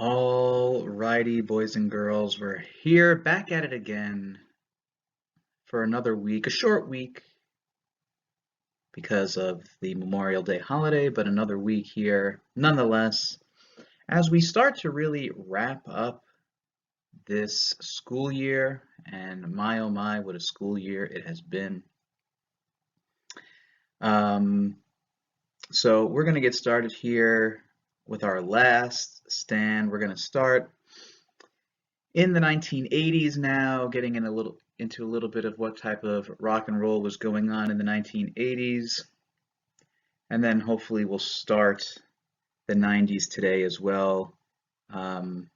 All righty, boys and girls, we're here back at it again for another week, a short week because of the Memorial Day holiday, but another week here nonetheless as we start to really wrap up this school year. And my oh my, what a school year it has been. Um, so we're going to get started here with our last stand. We're going to start in the 1980s now, getting into a little bit of what type of rock and roll was going on in the 1980s, and then hopefully we'll start the 90s today as well. Um,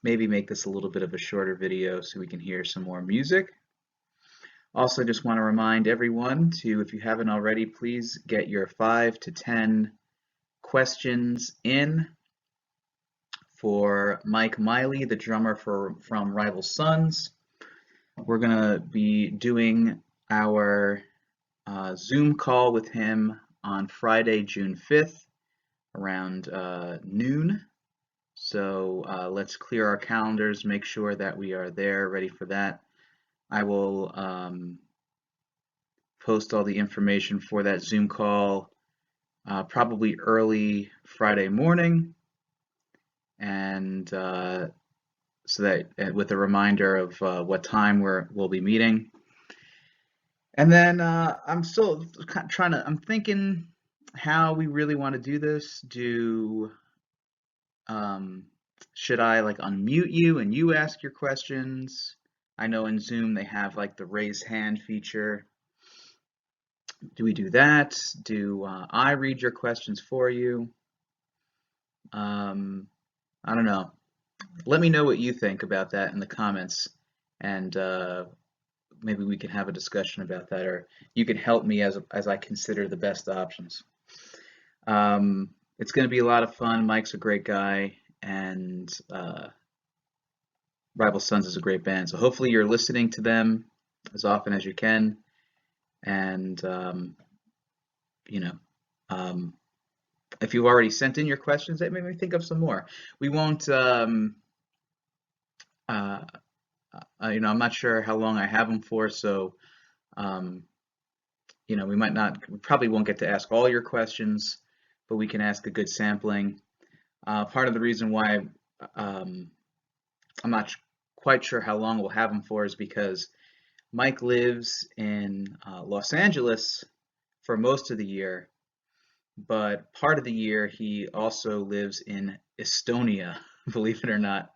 Maybe make this a little bit of a shorter video so we can hear some more music. Also, just want to remind everyone to, if you haven't already, please get your 5 to 10 questions in for Mike Miley, the drummer from Rival Sons. We're going to be doing our Zoom call with him on Friday, June 5th around noon. So let's clear our calendars, make sure that we are there, ready for that. I will post all the information for that Zoom call probably early Friday morning, and so that with a reminder of what time we'll be meeting. And then I'm still I'm thinking how we really want to do this. Should I like unmute you and you ask your questions? I know in Zoom they have like the raise hand feature. Do we do that? Do I read your questions for you? I don't know. Let me know what you think about that in the comments, and maybe we can have a discussion about that, or you can help me as I consider the best options. It's going to be a lot of fun. Mike's a great guy, and Rival Sons is a great band. So hopefully you're listening to them as often as you can, and if you've already sent in your questions, that made me think of some more. We won't. I'm not sure how long I have them for, so we probably won't get to ask all your questions, but we can ask a good sampling. Part of the reason why I'm not quite sure how long we'll have them for is because Mike lives in Los Angeles for most of the year, but part of the year he also lives in Estonia, believe it or not,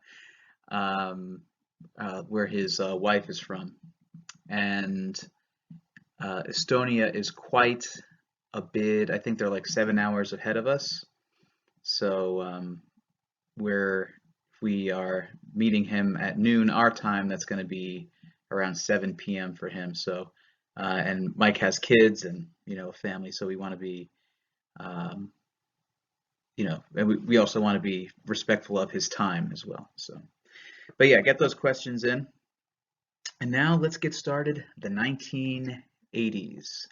where his wife is from. And Estonia is quite a bit, I think they're like 7 hours ahead of us. So we are meeting him at noon our time, that's going to be around 7 p.m. for him. So and Mike has kids and a family, so we want to be and we also want to be respectful of his time as well. So, but yeah, get those questions in. And now let's get started. The 1980s.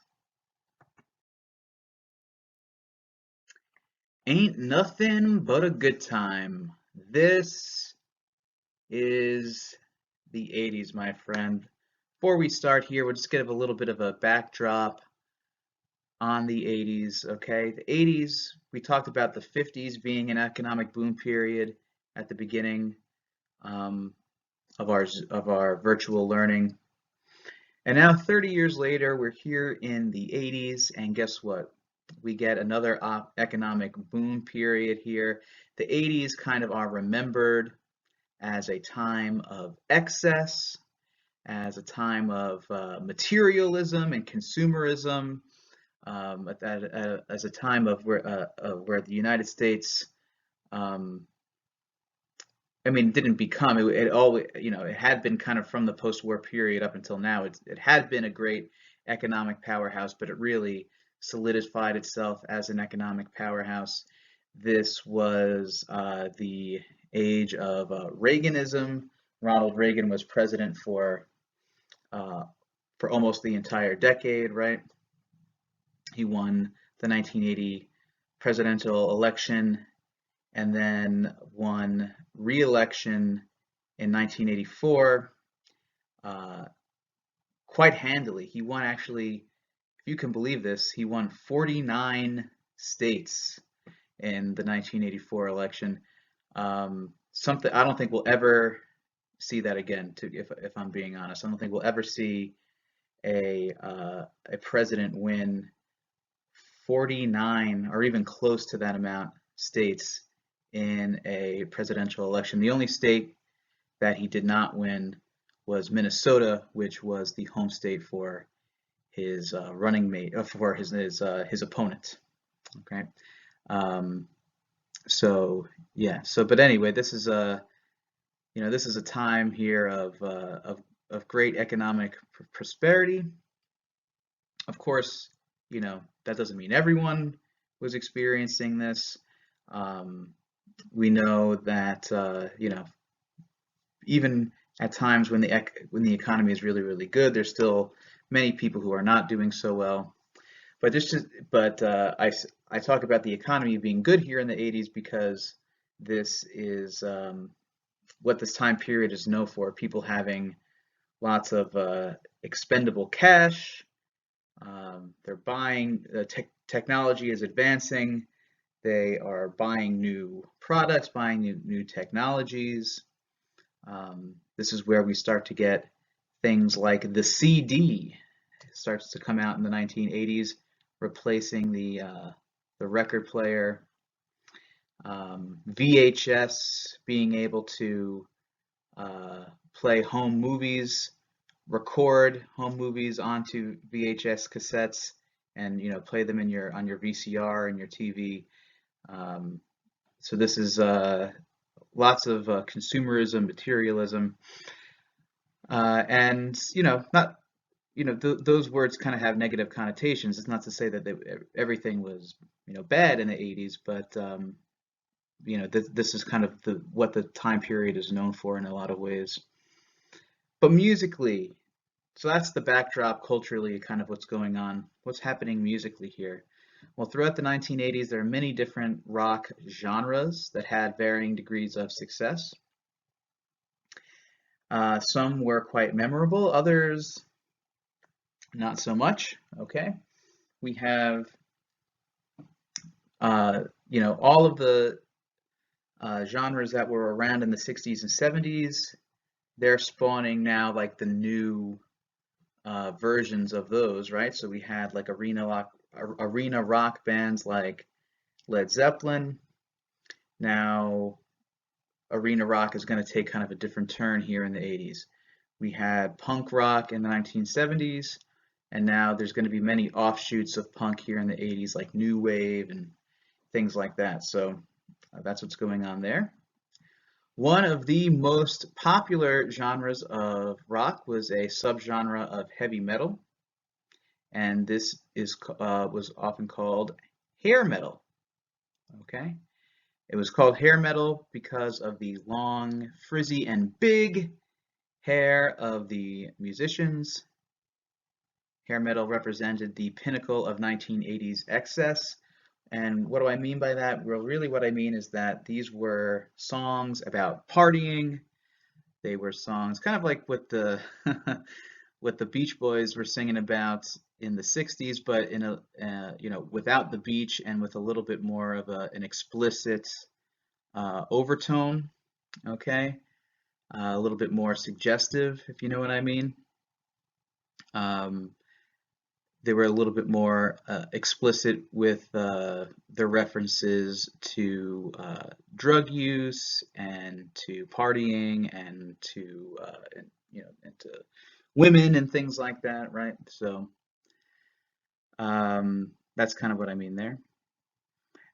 Ain't nothing but a good time. This is the 80s, my friend. Before we start here, we'll just give a little bit of a backdrop on the 80s, okay? The 80s, we talked about the 50s being an economic boom period at the beginning of our virtual learning. And now 30 years later, we're here in the 80s, and guess what? We get another economic boom period here. The 80s kind of are remembered as a time of excess, as a time of materialism and consumerism, as a time of where the United States, didn't become it always, it had been kind of from the post-war period up until now. It had been a great economic powerhouse, but it really solidified itself as an economic powerhouse. This was the age of Reaganism. Ronald Reagan was president for almost the entire decade, right? He won the 1980 presidential election and then won re-election in 1984 quite handily. He won, actually, if you can believe this, he won 49 states in the 1984 election. Something I don't think we'll ever see that again. If I'm being honest, I don't think we'll ever see a president win 49 or even close to that amount states in a presidential election. The only state that he did not win was Minnesota, which was the home state for his running mate, for his opponent. Okay, um, so yeah. So, but anyway, this is a this is a time here of great economic prosperity. Of course, that doesn't mean everyone was experiencing this. Um, we know that even at times when the economy is really, really good, there's still many people who are not doing so well. But I talk about the economy being good here in the 80s because this is what this time period is known for. People having lots of expendable cash. They're buying, technology is advancing. They are buying new products, buying new technologies. This is where we start to get things like the CD. It starts to come out in the 1980s, replacing the record player. VHS, being able to play home movies, record home movies onto VHS cassettes, and play them in on your VCR and your TV. So this is lots of consumerism, materialism, and not those words kind of have negative connotations. It's not to say that everything was bad in the 80s, but this is kind of what the time period is known for in a lot of ways. But musically, so that's the backdrop culturally, kind of what's going on, what's happening musically here. Well, throughout the 1980s, there are many different rock genres that had varying degrees of success. Some were quite memorable, others not so much. Okay, we have all of the genres that were around in the 60s and 70s. They're spawning now like the new versions of those, right? So we had like arena rock bands like Led Zeppelin. Now arena rock is going to take kind of a different turn here in the 80s. We had punk rock in the 1970s, and now there's going to be many offshoots of punk here in the 80s, like new wave and things like that. So that's what's going on there. One of the most popular genres of rock was a subgenre of heavy metal, and this was often called hair metal. Okay, it was called hair metal because of the long, frizzy, and big hair of the musicians. Hair metal represented the pinnacle of 1980s excess. And what do I mean by that? Well, really what I mean is that these were songs about partying. They were songs kind of like what the what the Beach Boys were singing about in the 60s, but in without the beach and with a little bit more of an explicit overtone. Okay, a little bit more suggestive, if you know what I mean. They were a little bit more explicit with their references to drug use and to partying and to and to women and things like that, right? So that's kind of what I mean there.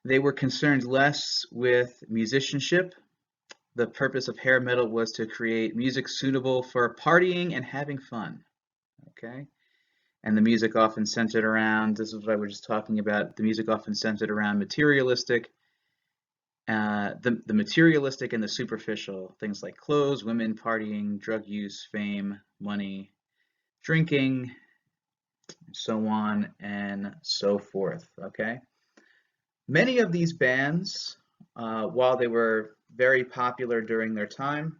They were concerned less with musicianship. The purpose of hair metal was to create music suitable for partying and having fun. Okay. And the music often centered around, this is what I was just talking about, the music often centered around materialistic, the materialistic and the superficial, things like clothes, women, partying, drug use, fame, money, drinking, so on and so forth, okay? Many of these bands while they were very popular during their time,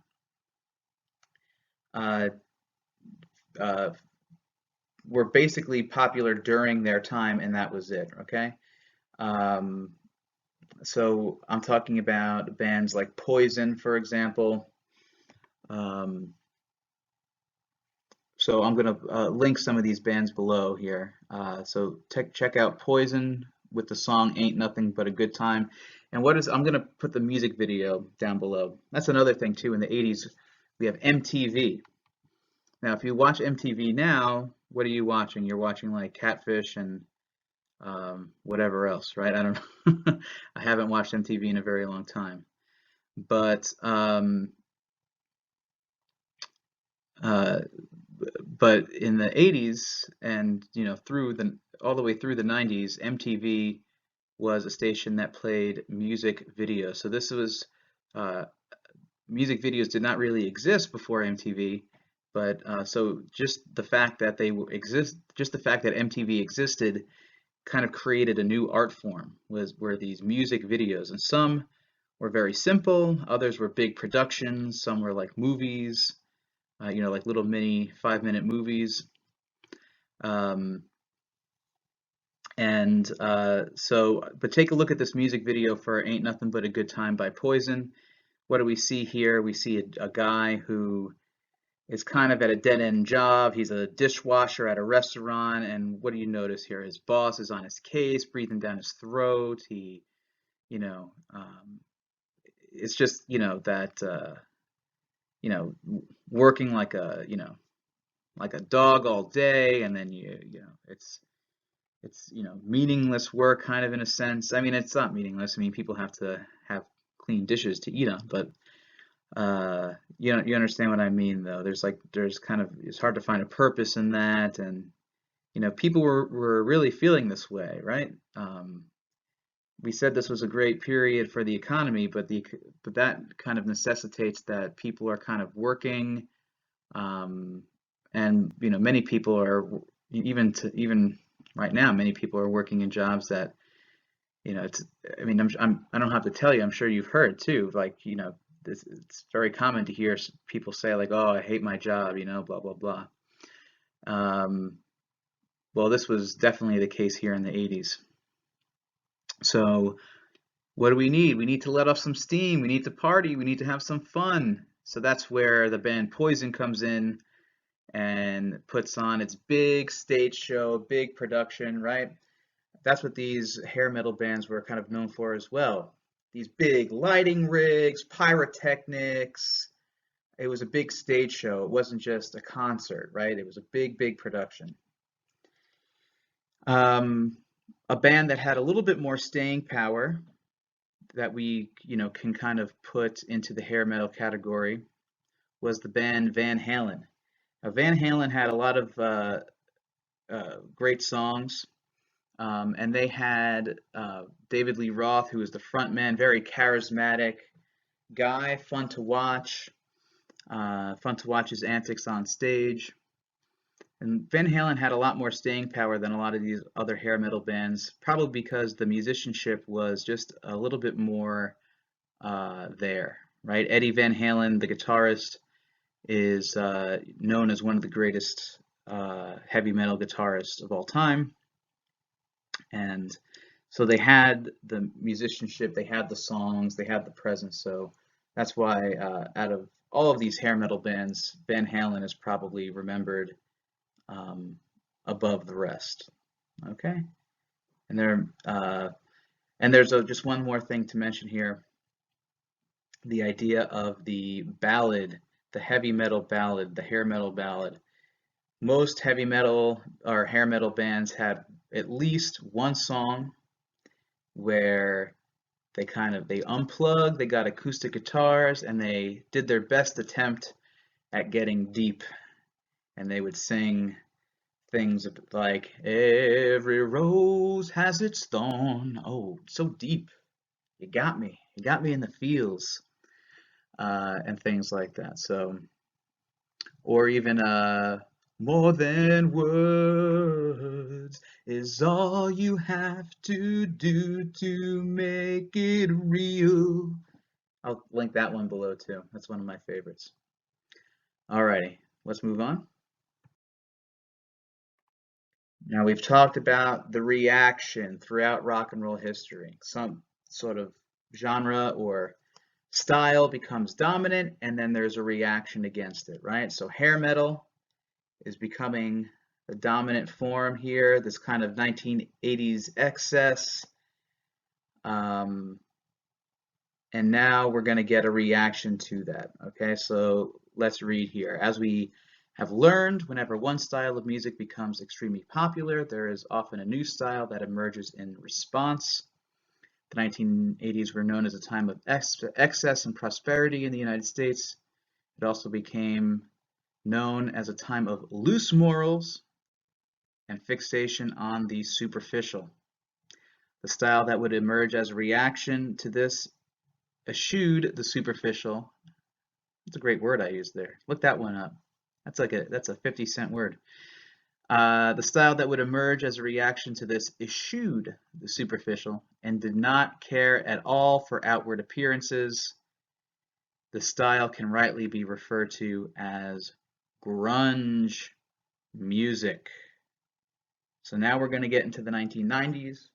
uh, uh, were basically popular during their time, and that was it. Okay. Um, so I'm talking about bands like Poison, for example. Um, so I'm going to link some of these bands below here. So check out Poison with the song Ain't Nothing But a Good Time. And I'm going to put the music video down below. That's another thing too. In the 80s, we have MTV. Now, if you watch MTV now, what are you watching? You're watching like Catfish and whatever else, right? I don't know. I haven't watched MTV in a very long time. But uh, but in the 80s and through the all the way through the 90s, MTV was a station that played music videos. So this was uh, music videos did not really exist before MTV, but so just the fact that just the fact that MTV existed kind of created a new art form, were these music videos, and some were very simple, others were big productions, some were like movies, like little mini 5-minute movies. Um, but take a look at this music video for Ain't Nothing But a Good Time by Poison. What do we see here? We see a guy who is kind of at a dead-end job. He's a dishwasher at a restaurant, and what do you notice here? His boss is on his case, breathing down his throat. You know, um, it's just, you know, working like a dog all day, and then it's meaningless work kind of in a sense. I mean, it's not meaningless. I mean, people have to have clean dishes to eat on, but you understand what I mean, though. There's kind of, it's hard to find a purpose in that, and people were really feeling this way, right? We said this was a great period for the economy, but that kind of necessitates that people are kind of working, um, and many people are, even right now, many people are working in jobs that it's, I mean, I don't have to tell you, I'm sure you've heard too, like it's very common to hear people say like, oh, I hate my job, blah blah blah. um, well, this was definitely the case here in the 80s. So what do we need? We need to let off some steam, we need to party, we need to have some fun. So that's where the band Poison comes in and puts on its big stage show, big production, right? That's what these hair metal bands were kind of known for as well. These big lighting rigs, pyrotechnics. It was a big stage show. It wasn't just a concert, right? It was a big, big production. Um, a band that had a little bit more staying power that we, can kind of put into the hair metal category was the band Van Halen. Now, Van Halen had a lot of great songs. And they had David Lee Roth, who was the front man, very charismatic guy, fun to watch his antics on stage. And Van Halen had a lot more staying power than a lot of these other hair metal bands, probably because the musicianship was just a little bit more there, right? Eddie Van Halen, the guitarist, is known as one of the greatest heavy metal guitarists of all time. And so they had the musicianship, they had the songs, they had the presence. So that's why out of all of these hair metal bands, Van Halen is probably remembered um, above the rest. Okay, and there's just one more thing to mention here: the idea of the ballad, the heavy metal ballad, the hair metal ballad. Most heavy metal or hair metal bands had at least one song where they unplugged, they got acoustic guitars, and they did their best attempt at getting deep. And they would sing things like, every rose has its thorn. Oh, so deep. You got me. You got me in the feels. And things like that. So, or even More than words is all you have to do to make it real. I'll link that one below too. That's one of my favorites. Alrighty, let's move on. Now we've talked about the reaction throughout rock and roll history. Some sort of genre or style becomes dominant and then there's a reaction against it, right? So hair metal is becoming the dominant form here, this kind of 1980s excess. And now we're going to get a reaction to that. Okay, so let's read here. As we have learned, whenever one style of music becomes extremely popular, there is often a new style that emerges in response. The 1980s were known as a time of excess and prosperity in the United States. It also became known as a time of loose morals and fixation on the superficial. The style that would emerge as a reaction to this eschewed the superficial. That's a great word I used there. Look that one up. That's a 50-cent word. The style that would emerge as a reaction to this eschewed the superficial and did not care at all for outward appearances. The style can rightly be referred to as grunge music. So now we're going to get into the 1990s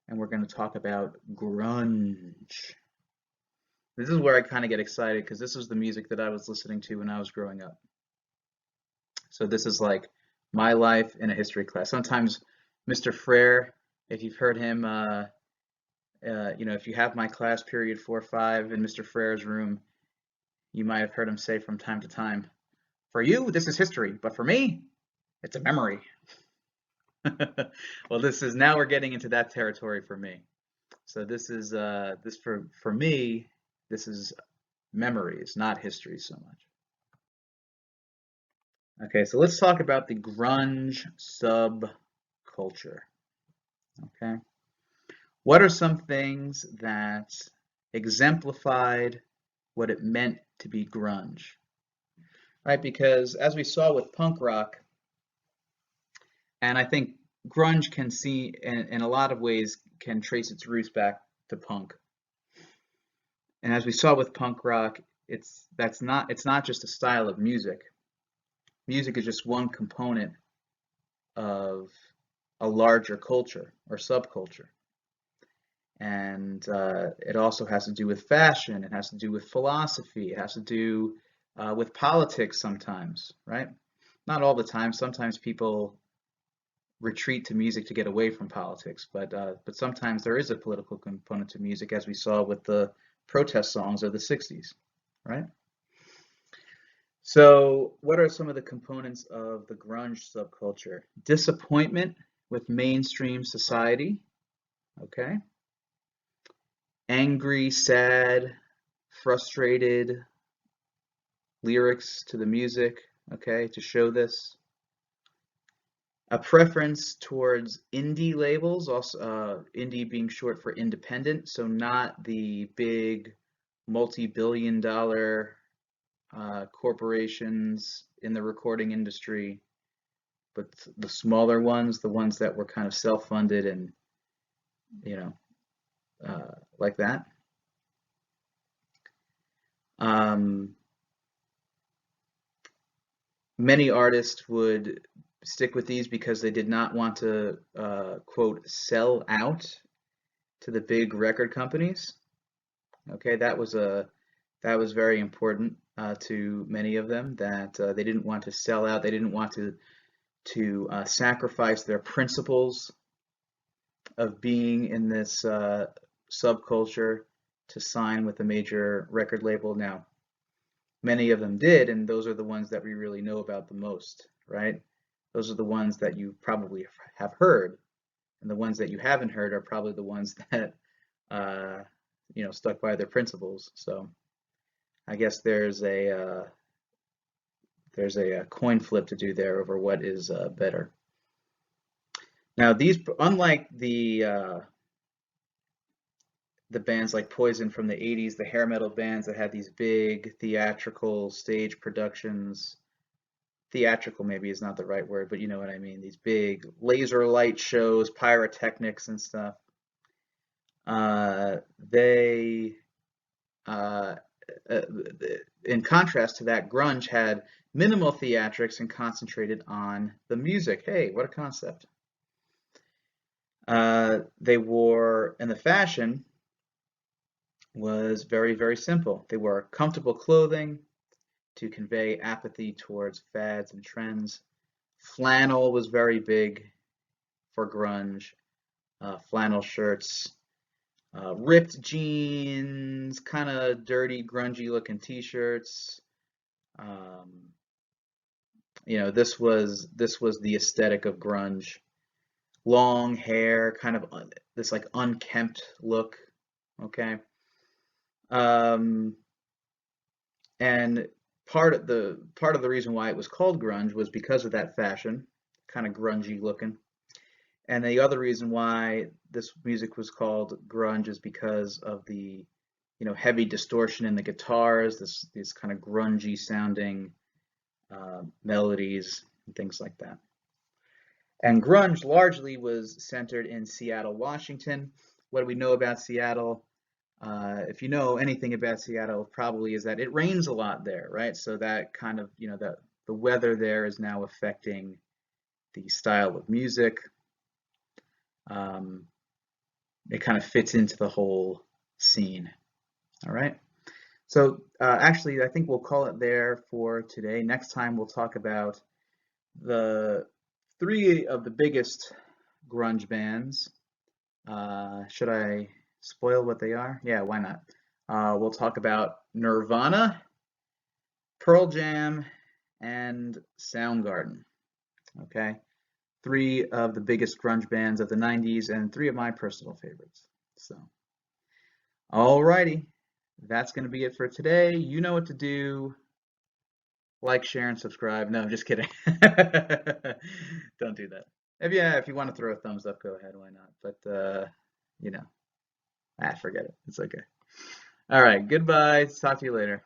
and we're going to talk about grunge. This is where I kind of get excited because this was the music that I was listening to when I was growing up. So this is like my life in a history class. Sometimes Mr. Frere, if you've heard him, if you have my class period 4-5 in Mr. Frere's room, you might have heard him say from time to time, "For you, this is history, but for me, it's a memory." Well, now we're getting into that territory for me. So this is for me, this is memories, not history so much. Okay, so let's talk about the grunge subculture. Okay, what are some things that exemplified what it meant to be grunge? Right, because as we saw with punk rock, and I think grunge can see in a lot of ways can trace its roots back to punk. And as we saw with punk rock, it's not just a style of music. Music is just one component of a larger culture or subculture. And it also has to do with fashion, it has to do with philosophy, it has to do with politics sometimes, right? Not all the time. Sometimes people retreat to music to get away from politics, but sometimes there is a political component to music, as we saw with the protest songs of the 60s, right? So what are some of the components of the grunge subculture? Disappointment with mainstream society, okay? Angry, sad, frustrated lyrics to the music, okay, to show this. A preference towards indie labels, also indie being short for independent, so not the big multi-billion-dollar corporations in the recording industry, but the smaller ones, the ones that were kind of self-funded and like that. Many artists would stick with these because they did not want to quote sell out to the big record companies. Okay, that was very important to many of them, that they didn't want to sell out. They didn't want to sacrifice their principles of being in this subculture to sign with a major record label. Now, many of them did, and those are the ones that we really know about the most, right? Those are the ones that you probably have heard, and the ones that you haven't heard are probably the ones that stuck by their principles. So I guess there's a coin flip to do there over what is better. Now these, unlike the bands like Poison from the 80s, the hair metal bands that had these big theatrical stage productions, theatrical maybe is not the right word, but you know what I mean. These big laser light shows, pyrotechnics and stuff. They uh, uh, in contrast to that, grunge had minimal theatrics and concentrated on the music. Hey, what a concept. They wore, and the fashion was very, very simple. They wore comfortable clothing to convey apathy towards fads and trends. Flannel was very big for grunge. Flannel shirts, ripped jeans, kind of dirty, grungy looking t-shirts. Um, this was the aesthetic of grunge. Long hair, kind of this like unkempt look. Okay. Um, and part of the reason why it was called grunge was because of that fashion, kind of grungy looking. And the other reason why this music was called grunge is because of the, heavy distortion in the guitars, these kind of grungy sounding melodies and things like that. And grunge largely was centered in Seattle, Washington. What do we know about Seattle? If you know anything about Seattle, probably is that it rains a lot there, right? So that kind of, that the weather there is now affecting the style of music. Um, it kind of fits into the whole scene. All right. So actually, I think we'll call it there for today. Next time, we'll talk about the three of the biggest grunge bands. Should I spoil what they are? Yeah, why not? We'll talk about Nirvana, Pearl Jam, and Soundgarden. Okay, three of the biggest grunge bands of the 90s and three of my personal favorites. So, alrighty, that's going to be it for today. You know what to do. Like, share, and subscribe. No, just kidding. Don't do that. If you want to throw a thumbs up, go ahead. Why not? But you know, forget it. It's okay. All right. Goodbye. Talk to you later.